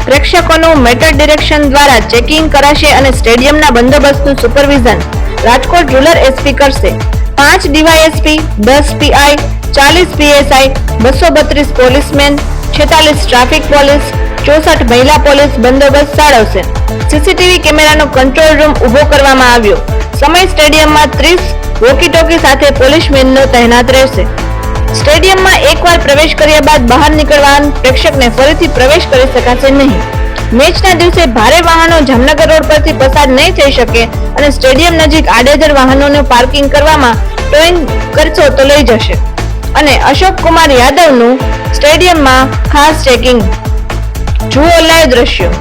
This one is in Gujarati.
પ્રેક્ષકોનું મેટર ડિરેક્શન દ્વારા ચેકિંગ કરાશે અને સ્ટેડિયમના બંદોબસ્તનું સુપરવિઝન રાજકોટ રૂરલ એસપી કરશે. 5 DYSP, 10 PI, 40 PSI, 232 policeman, 46 traffic police, 64 મહિલા પોલીસ બંદોબસ્ત જાળવશે. સીસીટીવી કેમેરાનો કંટ્રોલ રૂમ ઉભો કરવામાં આવ્યો. સમય સ્ટેડિયમમાં 30 વોકી ટોકી સાથે પોલીસમેનનો તૈનાત રહેશે. સ્ટેડિયમમાં એકવાર પ્રવેશ કર્યા બાદ બહાર નીકળવા પ્રેક્ષકને ફરીથી પ્રવેશ કરી શકાશે નહીં. મેચના દિવસે ભારે વાહનો જામનગર રોડ પરથી પસાર નહીં થઈ શકે અને સ્ટેડિયમ નજીક આડેધડ વાહનોનું પાર્કિંગ કરવામાં ટોઈંગ કરશો તો લઈ જશે અને અશોક કુમાર યાદવનું સ્ટેડિયમમાં ખાસ ચેકિંગ. જુઓ લાઈવ દ્રશ્યો.